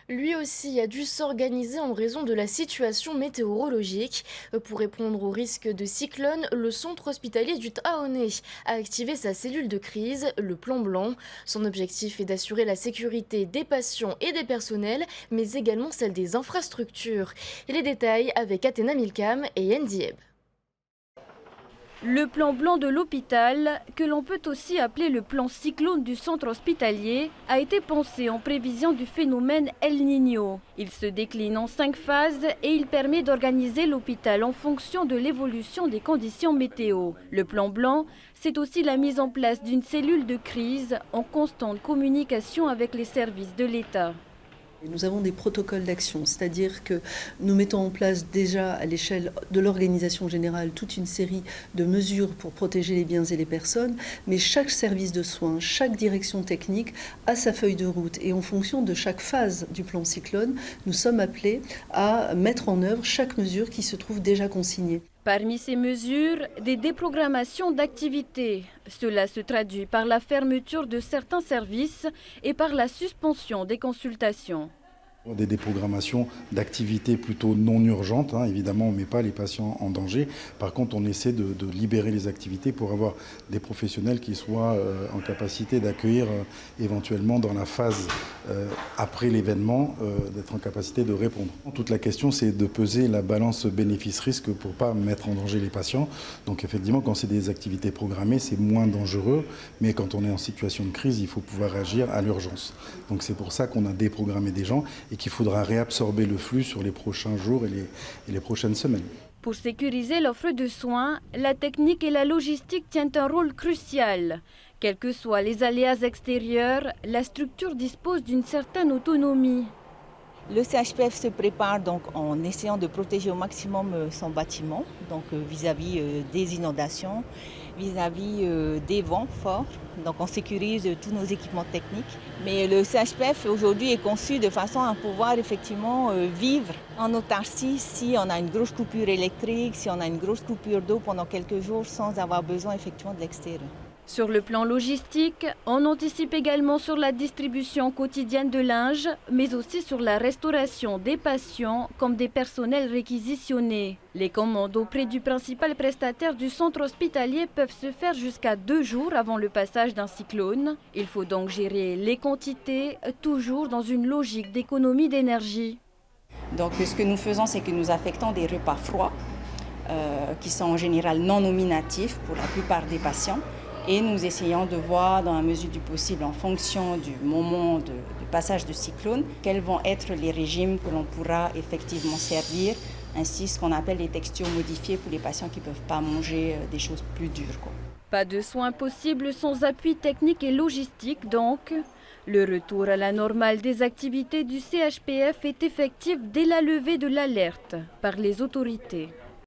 Lui aussi a dû s'organiser en raison de la situation météorologique. Pour répondre au risque de cyclone, le centre hospitalier du Traoré a activé sa cellule de crise, le plan blanc. Son objectif est d'assurer la sécurité des patients et des personnels, mais également celle des infrastructures. Et les détails avec Athéna Milcam et Ndieb. Le plan blanc de l'hôpital, que l'on peut aussi appeler le plan cyclone du centre hospitalier, a été pensé en prévision du phénomène El Niño. Il se décline en 5 phases et il permet d'organiser l'hôpital en fonction de l'évolution des conditions météo. Le plan blanc, c'est aussi la mise en place d'une cellule de crise en constante communication avec les services de l'État. Nous avons des protocoles d'action, c'est-à-dire que nous mettons en place déjà à l'échelle de l'organisation générale toute une série de mesures pour protéger les biens et les personnes, mais chaque service de soins, chaque direction technique a sa feuille de route et en fonction de chaque phase du plan cyclone, nous sommes appelés à mettre en œuvre chaque mesure qui se trouve déjà consignée. Parmi ces mesures, des déprogrammations d'activités. Cela se traduit par la fermeture de certains services et par la suspension des consultations. Des déprogrammations d'activités plutôt non urgentes, évidemment on ne met pas les patients en danger. Par contre on essaie de libérer les activités pour avoir des professionnels qui soient en capacité d'accueillir éventuellement dans la phase après l'événement, d'être en capacité de répondre. Toute la question c'est de peser la balance bénéfice-risque pour ne pas mettre en danger les patients. Donc effectivement quand c'est des activités programmées c'est moins dangereux, mais quand on est en situation de crise il faut pouvoir réagir à l'urgence. Donc c'est pour ça qu'on a déprogrammé des gens et qu'il faudra réabsorber le flux sur les prochains jours et les prochaines semaines. Pour sécuriser l'offre de soins, la technique et la logistique tiennent un rôle crucial. Quels que soient les aléas extérieurs, la structure dispose d'une certaine autonomie. Le CHPF se prépare donc en essayant de protéger au maximum son bâtiment, donc vis-à-vis des inondations, vis-à-vis des vents forts. Donc on sécurise tous nos équipements techniques. Mais le CHPF aujourd'hui est conçu de façon à pouvoir effectivement vivre en autarcie si on a une grosse coupure électrique, si on a une grosse coupure d'eau pendant quelques jours sans avoir besoin effectivement de l'extérieur. Sur le plan logistique, on anticipe également sur la distribution quotidienne de linge, mais aussi sur la restauration des patients comme des personnels réquisitionnés. Les commandes auprès du principal prestataire du centre hospitalier peuvent se faire jusqu'à 2 jours avant le passage d'un cyclone. Il faut donc gérer les quantités, toujours dans une logique d'économie d'énergie. Donc ce que nous faisons, c'est que nous affectons des repas froids, qui sont en général non nominatifs pour la plupart des patients. Et nous essayons de voir, dans la mesure du possible, en fonction du moment de passage de cyclone, quels vont être les régimes que l'on pourra effectivement servir, ainsi ce qu'on appelle les textures modifiées pour les patients qui ne peuvent pas manger des choses plus dures. Pas de soins possibles sans appui technique et logistique donc. Le retour à la normale des activités du CHPF est effectif dès la levée de l'alerte par les autorités.